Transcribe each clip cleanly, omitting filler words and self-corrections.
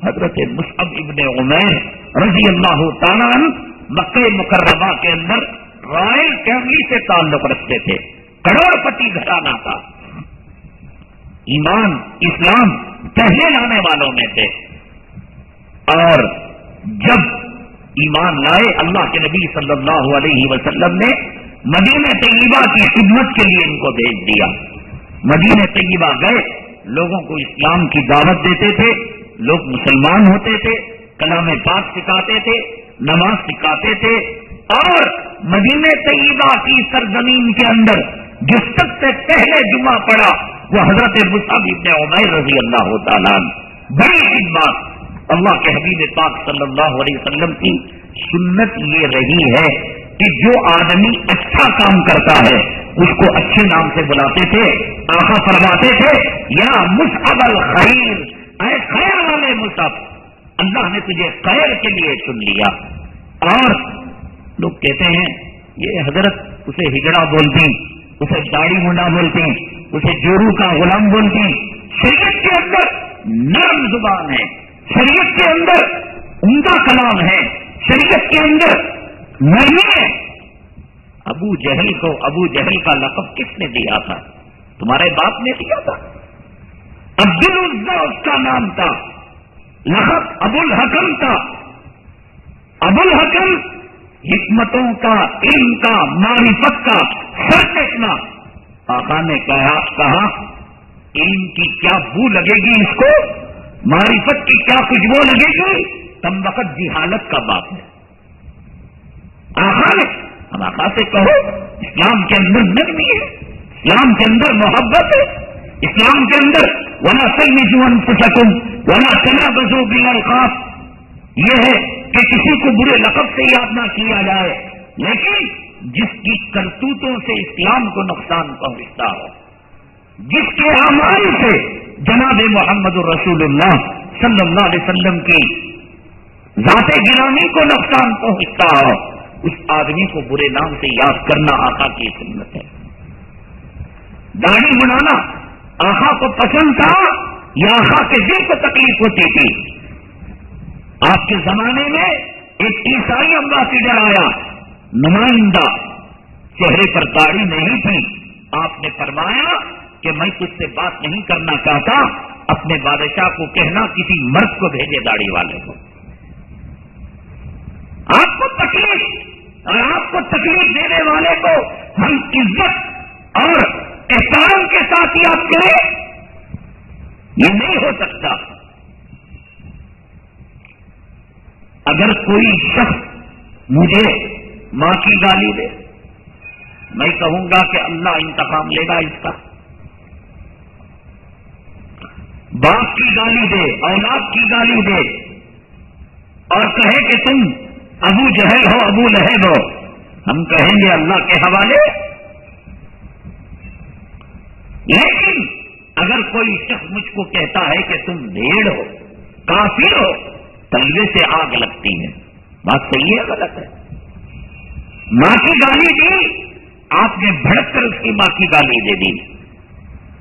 حضرت مصعب ابن عمیر رضی اللہ تعالیٰ عنہ مکہ مکرمہ کے اندر رائل فیملی سے تعلق رکھتے تھے، کروڑ پتی گھرانہ تھا، ایمان اسلام پہلے لانے والوں میں تھے، اور جب ایمان لائے اللہ کے نبی صلی اللہ علیہ وسلم نے مدینہ طیبہ کی خدمت کے لیے ان کو بھیج دیا۔ مدینہ طیبہ گئے، لوگوں کو اسلام کی دعوت دیتے تھے، لوگ مسلمان ہوتے تھے، کلام پاک سکھاتے تھے، نماز سکھاتے تھے، اور مدینہ طیبہ کی سرزمین کے اندر جو سب سے پہلے جمعہ پڑا وہ حضرت مصعب ابن عمیر رضی اللہ تعالیٰ عنہ۔ بڑی خدمات اللہ کے حبیب پاک صلی اللہ علیہ وسلم کی سنت یہ رہی ہے کہ جو آدمی اچھا کام کرتا ہے اس کو اچھے نام سے بلاتے تھے۔ آقا فرماتے تھے یا مصعب الخیر، اے خیر والے مصعب، اللہ نے تجھے خیر کے لیے چن لیا۔ اور لوگ کہتے ہیں یہ حضرت اسے ہجڑا بولتی، اسے داڑھی منڈا بولتی، اسے جورو کا غلام بولتی۔ شریعت کے اندر نرم زبان ہے، شریعت کے اندر عمدہ کلام ہے، شریعت کے اندر نرمی ہے۔ ابو جہل کو ابو جہل کا لقب کس نے دیا تھا؟ تمہارے باپ نے دیا تھا۔ عبد العزا اس کا نام تھا، لقب ابو الحکم تھا۔ ابو الحکم حکمتوں کا، علم کا، معرفت کا سر ٹیکنا۔ آقا نے کہا علم کی کیا بو لگے گی اس کو، معرفت کی کیا خوشبو لگے گی، تم وقت جہالت کا باپ ہے۔ آقا نے ہم آقا سے کہو اسلام کے اندر نرمی ہے، اسلام کے اندر محبت ہے، اسلام کے اندر وَلَا تَلْمِزُوا أَنفُسَكُمْ وَلَا تَنَابَزُوا بِالْأَلْقَابِ، یہ ہے کہ کسی کو برے لقب سے یاد نہ کیا جائے، لیکن جس کی کرتوتوں سے اسلام کو نقصان پہنچتا ہو، جس کے اعمال سے جناب محمد الرسول اللہ صلی اللہ علیہ وسلم کی ذات گرامی کو نقصان پہنچتا ہو، اس آدمی کو برے نام سے یاد کرنا آقا کی سنت ہے۔ داڑھی بنانا آقا کو پسند تھا یا آقا کے دل کو تکلیف ہوتی تھی؟ آپ کے زمانے میں ایک عیسائی امبیسڈر آیا، نمائندہ، چہرے پر داڑھی نہیں تھی۔ آپ نے فرمایا کہ میں تجھ سے بات نہیں کرنا چاہتا، اپنے بادشاہ کو کہنا کسی مرد کو بھیجے داڑھی والے کو۔ آپ کو تکلیف اور آپ کو تکلیف دینے والے کو ہم عزت اور احترام کے ساتھ یاد کریں، یہ نہیں ہو سکتا۔ اگر کوئی شخص مجھے ماں کی گالی دے، میں کہوں گا کہ اللہ انتقام لے گا اس کا۔ باپ کی گالی دے، اولاد کی گالی دے، اور کہے کہ تم ابو جہل ہو، ابو لہب ہو، ہم کہیں گے اللہ کے حوالے۔ لیکن اگر کوئی شخص مجھ کو کہتا ہے کہ تم بھیڑ ہو، کافر ہو، تلوے سے آگ لگتی ہے۔ بات صحیح ہے غلط ہے؟ ماں کی گالی دی، آپ نے بھڑک کر اس کی ماں کی گالی دے دی،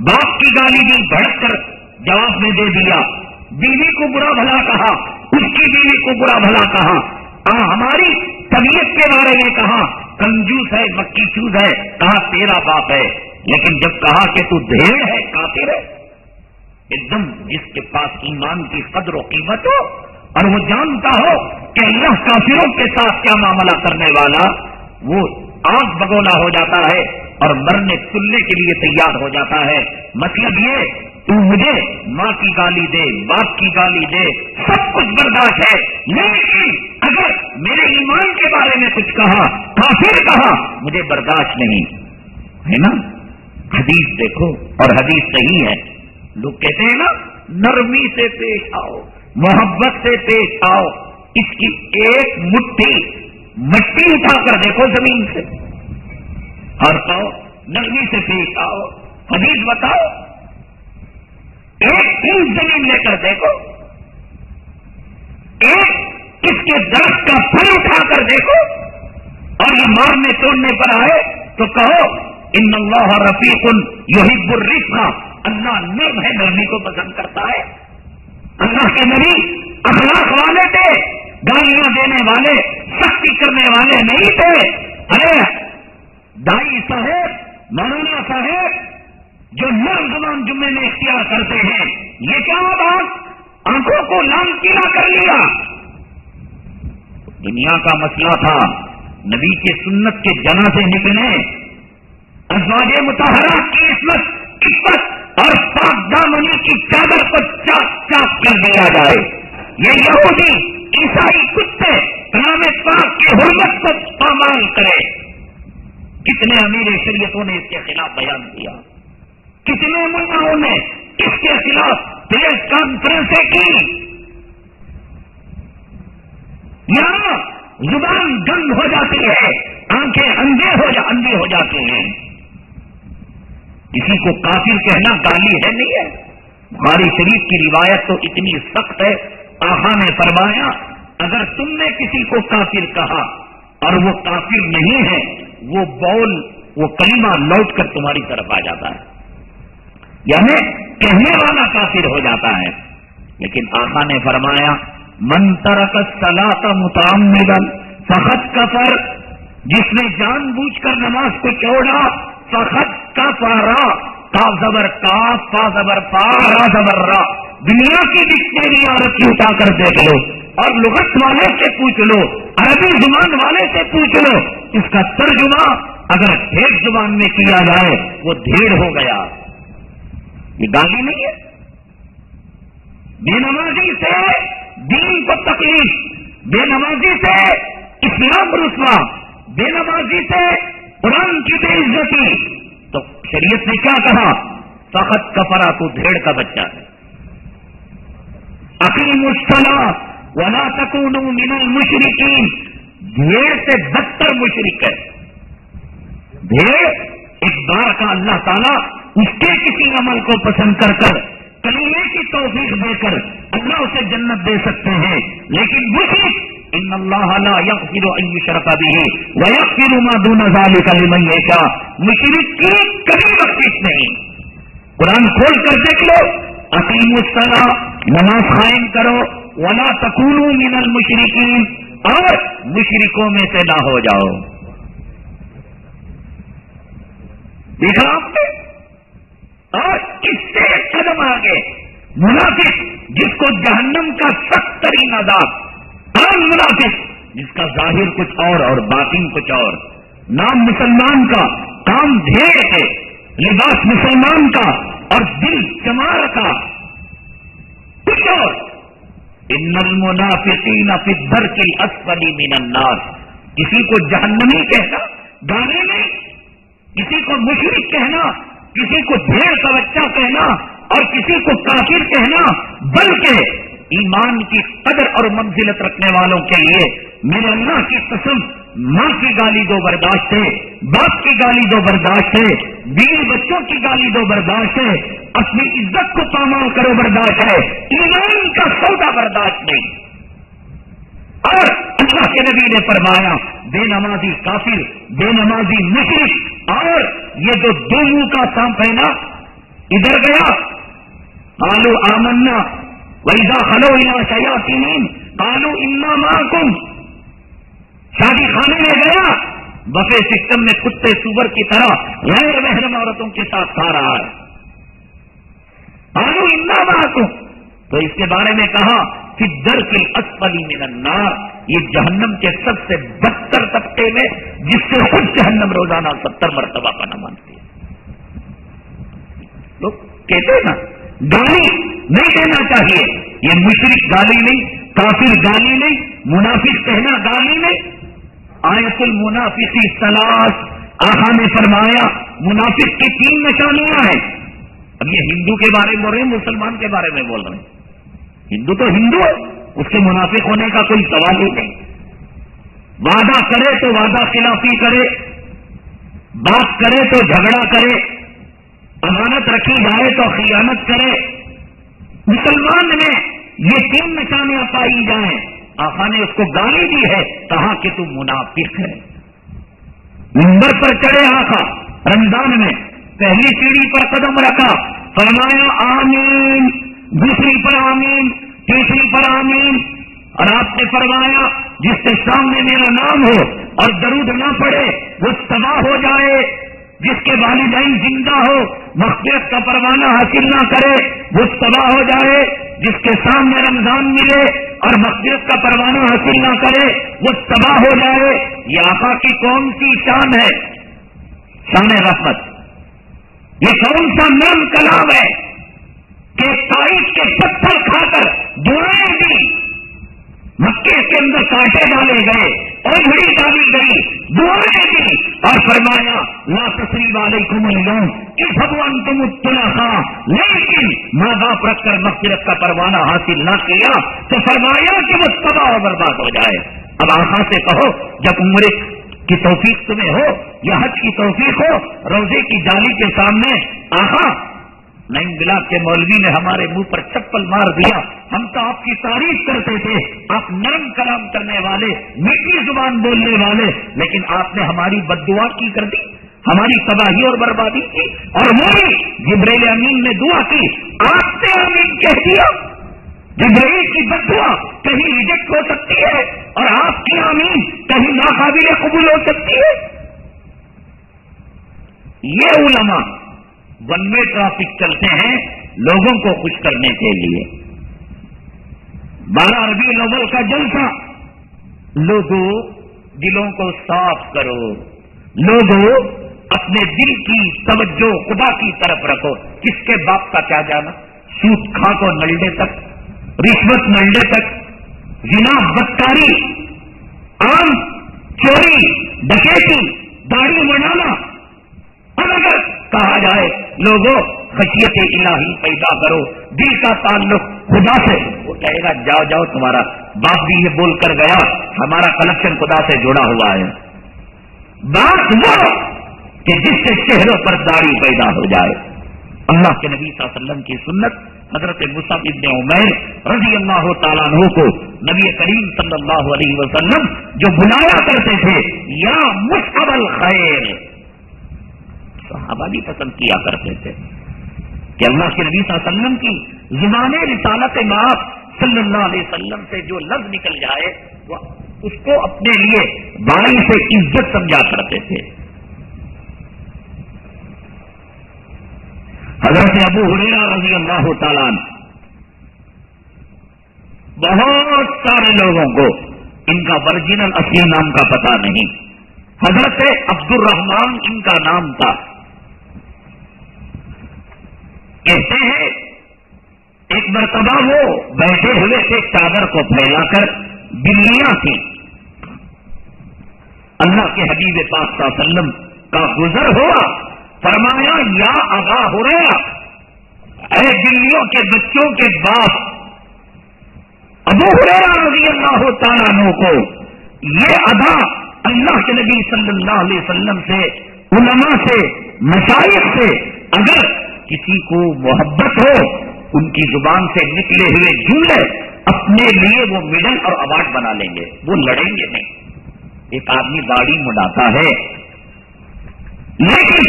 باپ کی گالی دی، بھڑک کر جواب میں دے دیا، بیوی کو برا بھلا کہا، اس کی بیوی کو برا بھلا کہا، ہماری طبیعت کے بارے میں کہا کنجوس ہے، مکی چوز ہے، کہا تیرا باپ ہے، لیکن جب کہا کہ تو بھیڑ ہے، کافر ہے، ایک دم جس کے پاس ایمان کی قدر و قیمت ہو اور وہ جانتا ہو کہ اللہ کافروں کے ساتھ کیا معاملہ کرنے والا، وہ آگ بگولا ہو جاتا ہے اور مرنے تلنے کے لیے تیار ہو جاتا ہے۔ مطلب یہ تو مجھے ماں کی گالی دے، باپ کی گالی دے، سب کچھ برداشت ہے، لیکن اگر میرے ایمان کے بارے میں کچھ کہا، کافر کہا، مجھے برداشت نہیں ہے نا۔ حدیث دیکھو، اور حدیث صحیح ہے۔ لوگ کہتے ہیں نا نرمی سے پیش آؤ، محبت سے پیش آؤ، اس کی ایک مٹھی مٹی اٹھا کر دیکھو زمین سے اور کہو نرمی سے پیش آؤ۔ حدیث بتاؤ، ایک پھول زمین لے کر دیکھو، ایک اس کے درخت کا پھل اٹھا کر دیکھو، اور یہ مارنے توڑنے پر آئے تو کہو ان اللہ رفیق یحب الرفق، اللہ نرم ہے، نرمی کو پسند کرتا ہے۔ اللہ کے نبی اخلاق والے تھے، گالیاں دینے والے، سختی کرنے والے نہیں تھے. ارے دائی صاحب، مولانا صاحب جو نرم زبان جمعے میں اختیار کرتے ہیں، یہ کیا بات؟ آنکھوں کو لال قلعہ کر لیا. دنیا کا مسئلہ تھا، نبی کے سنت کے جنازے نکلے، ازواج مطہرات کی عصمت اور پاک دامنی کی چادر کو چاک چاک کر دیا جائے. یہ یہودی عیسائی کتے کلام پاک کی حرمت کو پامال کرے. کتنے امیر شریعتوں نے اس کے خلاف بیان کیا، کتنے ملاؤں نے اس کے خلاف پریس کانفرنسیں کی. یہاں زبان گند ہو جاتی ہے، آنکھیں اندھی ہو جاتی ہیں. کسی کو کافر کہنا گالی ہے نہیں ہے. بخاری شریف کی روایت تو اتنی سخت ہے، آقا نے فرمایا اگر تم نے کسی کو کافر کہا اور وہ کافر نہیں ہے، وہ کلمہ لوٹ کر تمہاری طرف آ جاتا ہے، یعنی کہنے والا کافر ہو جاتا ہے. لیکن آقا نے فرمایا من ترک الصلاۃ متعمدا فقد کفر، جس نے جان بوجھ کر نماز کو چھوڑا فقد کفر. کا زبر کاف، فا زبر فا، را زبر را. دنیا کی ڈکشنری رکھی اٹھا کر دیکھ لو اور لغت والے سے پوچھ لو، عربی زبان والے سے پوچھ لو، اس کا ترجمہ اگر ڈھیر زبان میں کیا جائے وہ ڈھیر ہو گیا. یہ گالی نہیں ہے. بے نمازی سے دین کو تکلیف، بے نمازی سے اسلام رسوا، بے نمازی سے قرآن کی بے عزتی. تو شریعت نے کیا کہا؟ فقط کفرا، تو بھیڑ کا بچہ ہے. اقیموا الصلاۃ ولا تکونوا من المشرکین. بھیڑ سے بدتر مشرک ہے. بھیڑ ایک بار کا اللہ تعالیٰ اس کے کسی عمل کو پسند کر کلمے کی توفیق دے کر اللہ اسے جنت دے سکتے ہیں، لیکن مشرک ان اللہ لا یغفر ان یشرک بہ ویغفر ما دون ذلک لمن یشاء. مشرک کی کبھی بخشش نہیں. قرآن کھول کر دیکھ لو، اقیموا الصلاۃ، نماز قائم کرو، ولا تکونوا من المشرکین، اور مشرکوں میں سے نہ ہو جاؤ. دیکھا آپ نے؟ اور اس سے ایک قدم آگے منافق، جس کو جہنم کا سخت ترین عذاب، عام منافق جس کا ظاہر کچھ اور باطن کچھ اور، نام مسلمان کا، کام بھیڑ ہے، لباس مسلمان کا اور دل چمار کا کچھ اور. ان المنافقین فی الدرک الاسفل من النار. کسی کو جہنمی کہنا گالی نہیں، کسی کو مشرک کہنا، کسی کو بھیڑ کا بچہ کہنا اور کسی کو کافر کہنا، بلکہ ایمان کی قدر اور منزلت رکھنے والوں کے لیے میرے اللہ کی قسم، ماں کی گالی دو برداشت ہے، باپ کی گالی دو برداشت ہے، بیوی بچوں کی گالی دو برداشت ہے، اپنی عزت کو پامال کرو برداشت ہے، ایمان کا سودا برداشت نہیں. اور اللہ کے نبی نے فرمایا بے نمازی کافر، بے نمازی مشرک، اور یہ جو دو منہ کا سانپ ہے نا، ادھر گیا قالوا آمنا وَإِذَا خَلَوْا إِلَىٰ شَيَاطِينِهِمْ قَالُوا إِنَّا مَعَكُمْ. شادی خانے میں گیا، بفے سسٹم میں کتے سور کی طرح غیر محرم عورتوں کے ساتھ کھا رہا ہے. قَالُوا إِنَّا مَعَكُمْ. تو اس کے بارے میں کہا فِي الدَّرْكِ الْأَسْفَلِ مِنَ النَّارِ. یہ جہنم کے سب سے بدتر طبقے میں، جس سے خود جہنم روزانہ 70 مرتبہ پناہ مانگتی ہے. لوگ کہتے ہیں نا گالی نہیں دینا چاہیے. یہ مشرک گالی نہیں، کافر گالی نہیں، منافق کہنا گالی نہیں. آیت المنافق ثلاث، آقا نے فرمایا منافق کی 3 نشانیاں ہیں. اب یہ ہندو کے بارے میں بول رہے ہیں، مسلمان کے بارے میں بول رہے ہیں. ہندو تو ہندو ہے، اس کے منافق ہونے کا کوئی سوال ہی نہیں. وعدہ کرے تو وعدہ خلافی کرے، بات کرے تو جھگڑا کرے، امانت رکھی جائے تو خیانت کرے. مسلمان میں یہ 3 نشانیاں پائی جائیں، آقا نے اس کو گالی دی ہے، کہا کہ تم منافق ہے. منبر پر چڑھے آقا رمضان میں، پہلی سیڑھی پر قدم رکھا، فرمایا آمین، دوسری پر آمین، تیسری پر آمین، اور آپ نے فرمایا جس کے سامنے میرا نام ہو اور درود نہ پڑے وہ تباہ ہو جائے، جس کے والدین زندہ ہو مغفرت کا پروانہ حاصل نہ کرے وہ تباہ ہو جائے، جس کے سامنے رمضان ملے اور مغفرت کا پروانہ حاصل نہ کرے وہ تباہ ہو جائے۔ یہ آقا کی کون سی شان ہے؟ شان رحمت۔ یہ کون سا نرم کلام ہے کہ تاریخ کے پتھر کھا کر دعائیں دی، مکے کے اندر کانٹے ڈالے گئے، اوجھڑی ڈالی گئی، دعائیں دی اور فرمایا لا تثریب علیکم اليوم اذهبوا انتم الطلقاء، لیکن ماں باپ رکھ کر مغفرت کا پروانہ حاصل نہ کیا تو فرمایا کہ وہ تباہ و برباد ہو جائے۔ اب آقا سے کہو جب عمرے کی توفیق تمہیں ہو یا حج کی توفیق ہو، روزے کی جالی کے سامنے آقا نئی بلاک کے مولوی نے ہمارے منہ پر چپل مار دیا، ہم تو آپ کی تعریف کرتے تھے، آپ نرم کلام کرنے والے، میٹھی زبان بولنے والے، لیکن آپ نے ہماری بد دعا کی کر دی، ہماری تباہی اور بربادی کی، اور وہی جبرائیل امین نے دعا کی، آپ نے امین کہہ دیا۔ جبرائیل کی بد دعا کہیں ریجیکٹ ہو سکتی ہے اور آپ کی امین کہیں ناقابل قبول ہو سکتی ہے۔ یہ علماء ون وے ٹرافک چلتے ہیں لوگوں کو خوش کرنے کے لیے۔ 12 ربیع الاول کا جلسہ، لوگوں دلوں کو صاف کرو، لوگوں اپنے دل کی توجہ خدا کی طرف رکھو۔ کس کے باپ کا کیا جانا، سود کھا کو نلڈے تک، رشوت نلڈے تک، زنا بدکاری، عام چوری ڈکیتی، داڑھی منڈانا، اور اگر کہا جائے لوگوں خشیت الہی پیدا کرو، دل کا تعلق خدا سے، وہ کہے گا جاؤ جاؤ تمہارا باپ بھی یہ بول کر گیا، ہمارا کنیکشن خدا سے جڑا ہوا ہے۔ بات وہ کہ جس سے چہروں پر داڑھی پیدا ہو جائے۔ اللہ کے نبی صلی اللہ علیہ وسلم کی سنت، حضرت مصعب ابن عمیر رضی اللہ تعالیٰ عنہ کو نبی کریم صلی اللہ علیہ وسلم جو بلایا کرتے تھے یا مصعب الخیر، صحابہ بھی پسند کیا کرتے تھے کہ اللہ کے نبی صلی اللہ علیہ وسلم کی زبان رسالت مآب صلی اللہ علیہ وسلم سے جو لفظ نکل جائے وہ اس کو اپنے لیے بڑائی سے عزت سمجھا کرتے تھے۔ حضرت ابو ہریرہ رضی اللہ تعالیٰ عنہ، بہت سارے لوگوں کو ان کا ورجنل اصلی نام کا پتہ نہیں، حضرت عبد الرحمان ان کا نام تھا۔ کہتے ہیں ایک مرتبہ وہ بیٹھے ہوئے تھے چادر کو پھیلا کر، بلیاں تھیں، اللہ کے حبیب پاک صلی اللہ علیہ وسلم کا گزر ہوا، فرمایا یا ابا ہریرہ، اے بلیوں کے بچوں کے باپ ابو ہریرہ رضی اللہ تعالیٰ عنہ کو یہ ادا اللہ کے نبی صلی اللہ علیہ وسلم سے، علماء سے، مشائخ سے اگر کسی کو محبت ہو ان کی زبان سے نکلے ہوئے جملے اپنے لیے وہ میڈل اور ایوارڈ بنا لیں گے، وہ لڑیں گے نہیں۔ ایک آدمی داڑھی مڈاتا ہے لیکن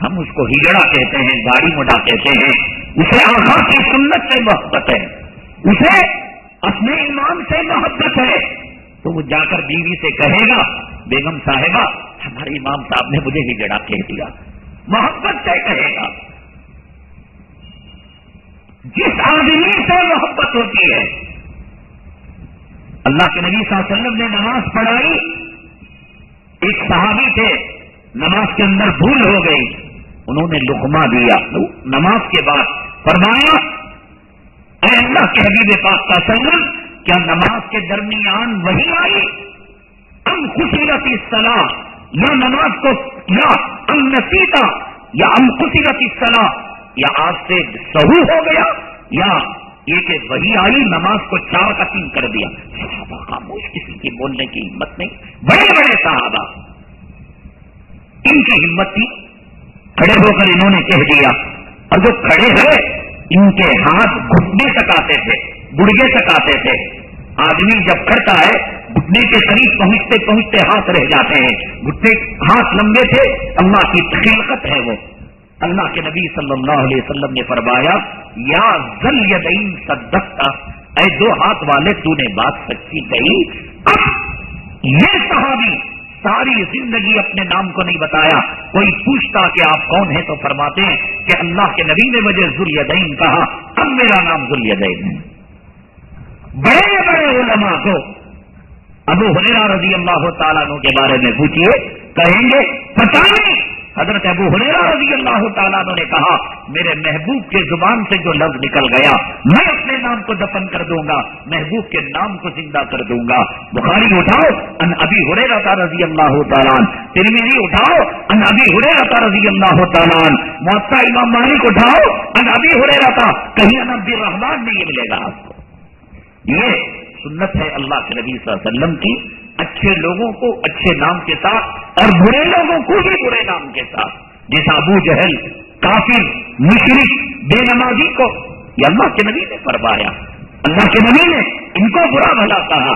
ہم اس کو ہجڑا کہتے ہیں، داڑھی مڈا کہتے ہیں، اسے آقا کی سنت سے محبت ہے، اسے اپنے ایمان سے محبت ہے، تو وہ جا کر بیوی سے کہے گا بیگم صاحبہ ہمارے امام صاحب نے مجھے ہجڑا کہہ دیا، محبت سے کہے گا۔ جس آدمی سے محبت ہوتی ہے، اللہ کے نبی صلی اللہ علیہ وسلم نے نماز پڑھائی، ایک صحابی تھے نماز کے اندر بھول ہو گئی، انہوں نے لقمہ دیا، نماز کے بعد فرمایا اے اللہ کے حبیب پاک صلی اللہ علیہ وسلم کیا نماز کے درمیان وہی آئی، ام خسرت الصلاۃ، یا نماز کو یا ام نسیتا یا ام خسرت الصلاۃ، یا آج سے سہو ہو گیا، یا یہ کہ وہی آئی نماز کو 4 کا 3 کر دیا۔ صحابہ خاموش، کسی کی بولنے کی ہمت نہیں، بڑے بڑے صحابہ، ان کی ہمت تھی، کھڑے ہو کر انہوں نے کہہ دیا، اور جو کھڑے ہوئے ان کے ہاتھ گھٹنے تک آتے تھے، گڑگے تک آتے تھے۔ آدمی جب کھڑتا ہے گھٹنے کے قریب پہنچتے پہنچتے ہاتھ رہ جاتے ہیں، گھٹنے ہاتھ لمبے تھے، اللہ کی خلقت ہے وہ۔ اللہ کے نبی صلی اللہ علیہ وسلم نے فرمایا یا ذل یدین صدقت، اے دو ہاتھ والے تو نے بات سچی کہی. اب یہ صحابی ساری زندگی اپنے نام کو نہیں بتایا. کوئی پوچھتا کہ آپ کون ہیں تو فرماتے ہیں کہ اللہ کے نبی نے مجھے ذوالیدین کہا، اب میرا نام ذوالیدین ہے. بڑے بڑے علماء کو ابو ہریرہ رضی اللہ تعالیٰ عنہ کے بارے میں پوچھیے، کہیں گے پتہ نہیں. حضرت ابو ہریرہ رضی اللہ تعالیٰ عنہ نے کہا میرے محبوب کے زبان سے جو لفظ نکل گیا میں اپنے نام کو دفن کر دوں گا، محبوب کے نام کو زندہ کر دوں گا. بخاری اٹھاؤ ان ابی ہریرہ رضی اللہ تعالیٰ عنہ، ترمذی اٹھاؤ ان ابی ہریرہ رضی اللہ تعالیٰ عنہ، موطا امام مالک اٹھاؤ ان ابی ہریرہ، کہیں ان عبد الرحمن میں یہ ملے گا آپ کو. یہ سنت ہے اللہ کے نبی صلی اللہ علیہ وسلم کی، اچھے لوگوں کو اچھے نام کے ساتھ اور برے لوگوں کو بھی برے نام کے ساتھ. جیسا ابو جہل، کافر، مشرک، بے نمازی کو یہ اللہ کے نبی نے فرمایا، اللہ کے نبی نے ان کو برا بھلا کہا.